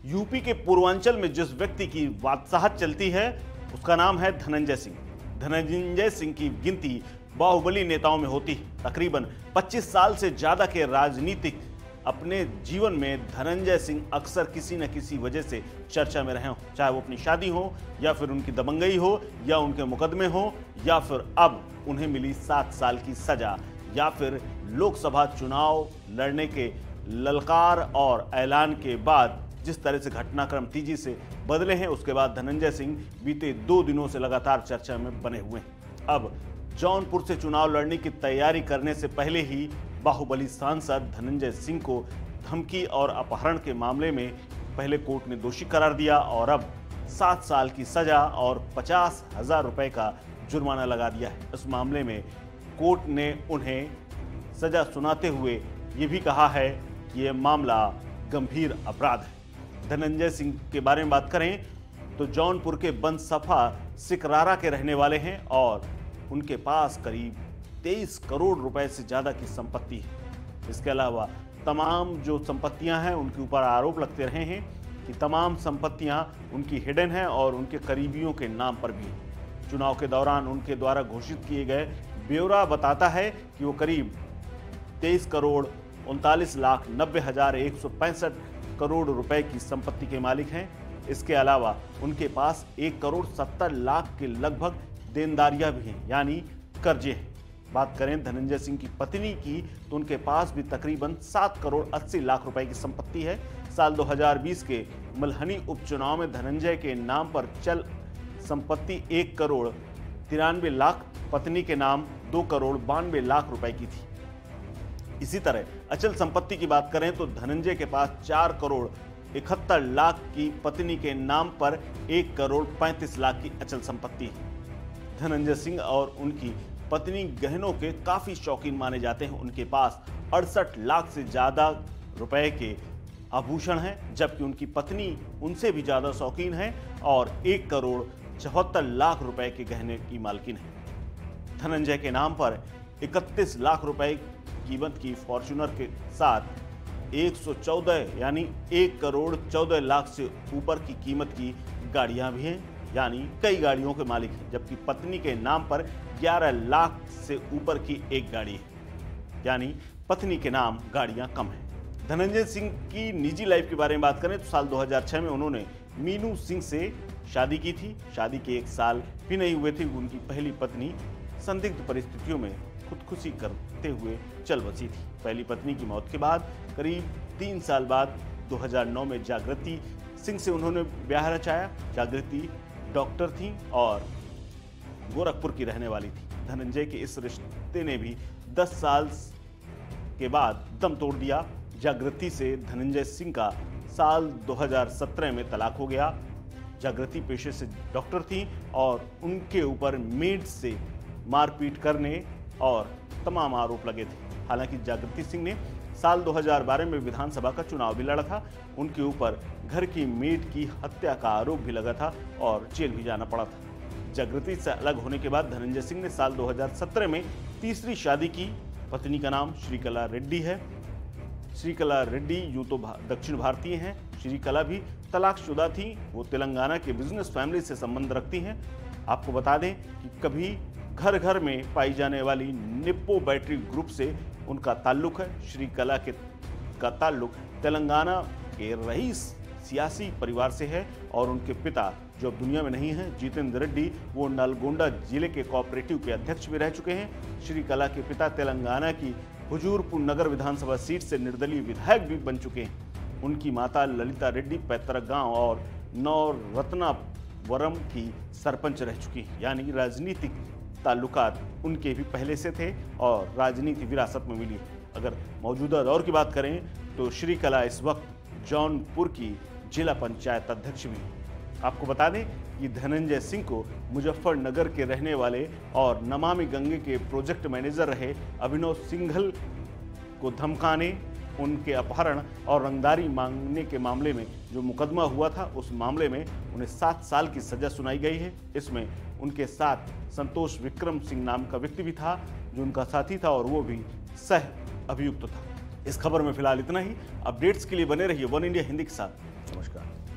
UP के पूर्वांचल में जिस व्यक्ति की बादशाहत चलती है उसका नाम है धनंजय सिंह। धनंजय सिंह की गिनती बाहुबली नेताओं में होती है। तकरीबन 25 साल से ज्यादा के राजनीतिक अपने जीवन में धनंजय सिंह अक्सर किसी न किसी वजह से चर्चा में रहे हों, चाहे वो अपनी शादी हो या फिर उनकी दबंगई हो या उनके मुकदमे हो या फिर अब उन्हें मिली 7 साल की सजा या फिर लोकसभा चुनाव लड़ने के ललकार और ऐलान के बाद जिस तरह से घटनाक्रम तेजी से बदले हैं, उसके बाद धनंजय सिंह बीते 2 दिनों से लगातार चर्चा में बने हुए हैं। अब जौनपुर से चुनाव लड़ने की तैयारी करने से पहले ही बाहुबली सांसद धनंजय सिंह को धमकी और अपहरण के मामले में पहले कोर्ट ने दोषी करार दिया और अब 7 साल की सजा और 50,000 रुपए का जुर्माना लगा दिया है। इस मामले में कोर्ट ने उन्हें सजा सुनाते हुए ये भी कहा है कि यह मामला गंभीर अपराध है। धनंजय सिंह के बारे में बात करें तो जौनपुर के बनसफा सिकरारा के रहने वाले हैं और उनके पास करीब 23 करोड़ रुपए से ज़्यादा की संपत्ति है। इसके अलावा तमाम जो संपत्तियां हैं उनके ऊपर आरोप लगते रहे हैं कि तमाम संपत्तियां उनकी हिडन हैं और उनके करीबियों के नाम पर भी। चुनाव के दौरान उनके द्वारा घोषित किए गए ब्यौरा बताता है कि वो करीब 23 करोड़ 39,90,165 करोड़ रुपए की संपत्ति के मालिक हैं। इसके अलावा उनके पास 1 करोड़ 70 लाख के लगभग देनदारियां भी हैं, यानी कर्जे हैं। बात करें धनंजय सिंह की पत्नी की तो उनके पास भी तकरीबन 7 करोड़ 80 लाख रुपए की संपत्ति है। साल 2020 के मल्हनी उपचुनाव में धनंजय के नाम पर चल संपत्ति 1 करोड़ 93 लाख, पत्नी के नाम 2 करोड़ 92 लाख रुपए की थी। इसी तरह अचल संपत्ति की बात करें तो धनंजय के पास 4 करोड़ 71 लाख की, पत्नी के नाम पर 1 करोड़ 35 लाख की अचल संपत्ति है। धनंजय सिंह और उनकी पत्नी गहनों के काफी शौकीन माने जाते हैं। उनके पास 68 लाख से ज्यादा रुपए के आभूषण हैं, जबकि उनकी पत्नी उनसे भी ज्यादा शौकीन है और 1 करोड़ 74 लाख रुपए के गहने की मालकिन है। धनंजय के नाम पर 31 लाख रुपए कीमत की फॉर्च्यूनर के साथ 114 यानी 1 करोड़ 14 लाख से ऊपर की कीमत की गाड़ियां भी हैं, यानी कई गाड़ियों के मालिक हैं। जबकि पत्नी के नाम पर 11 लाख से ऊपर की एक गाड़ी है, यानी पत्नी के नाम गाड़ियां कम हैं। धनंजय सिंह की निजी लाइफ के बारे में बात करें तो साल 2006 में उन्होंने मीनू सिंह से शादी की थी। शादी के 1 साल भी नहीं हुए थे उनकी पहली पत्नी संदिग्ध परिस्थितियों में खुदकुशी करते हुए चल बसी थी। पहली पत्नी की मौत के बाद करीब 3 साल बाद 2009 में जागृति सिंह से उन्होंने ब्याह रचाया। जागृति डॉक्टर थी और गोरखपुर की रहने वाली थी। धनंजय के इस रिश्ते ने भी 10 साल के बाद दम तोड़ दिया। जागृति से धनंजय सिंह का साल 2017 में तलाक हो गया। जागृति पेशे से डॉक्टर थी और उनके ऊपर मेड से मारपीट करने और तमाम आरोप लगे थे। हालांकि जागृति सिंह ने साल 2012 में विधानसभा का चुनाव भी लड़ा था। उनके ऊपर घर की मेड की हत्या का आरोप भी लगा था और जेल भी जाना पड़ा था। जागृति से अलग होने के बाद धनंजय सिंह ने साल 2017 में तीसरी शादी की। पत्नी का नाम श्रीकला रेड्डी है। श्रीकला रेड्डी यूं तो दक्षिण भारतीय हैं। श्रीकला भी तलाकशुदा थी। वो तेलंगाना के बिजनेस फैमिली से संबंध रखती हैं। आपको बता दें कि कभी घर घर में पाई जाने वाली निप्पो बैटरी ग्रुप से उनका ताल्लुक है। श्रीकला का ताल्लुक तेलंगाना के रईस सियासी परिवार से है और उनके पिता जो अब दुनिया में नहीं हैं, जितेंद्र रेड्डी, वो नलगोंडा जिले के कोऑपरेटिव के अध्यक्ष भी रह चुके हैं। श्रीकला के पिता तेलंगाना की हुजूरपुर नगर विधानसभा सीट से निर्दलीय विधायक भी बन चुके हैं। उनकी माता ललिता रेड्डी पैतृक गांव और नवरत्नावरम की सरपंच रह चुकी हैं, यानी राजनीतिक ताल्लुकात उनके भी पहले से थे और राजनीति विरासत में मिली। अगर मौजूदा दौर की बात करें तो श्रीकला इस वक्त जौनपुर की जिला पंचायत अध्यक्ष भी। आपको बता दें कि धनंजय सिंह को मुजफ्फरनगर के रहने वाले और नमामि गंगे के प्रोजेक्ट मैनेजर रहे अभिनव सिंघल को धमकाने, उनके अपहरण और रंगदारी मांगने के मामले में जो मुकदमा हुआ था, उस मामले में उन्हें 7 साल की सजा सुनाई गई है। इसमें उनके साथ संतोष विक्रम सिंह नाम का व्यक्ति भी था जो उनका साथी था और वो भी सह अभियुक्त था। इस खबर में फिलहाल इतना ही। अपडेट्स के लिए बने रहिए वन इंडिया हिंदी के साथ। नमस्कार।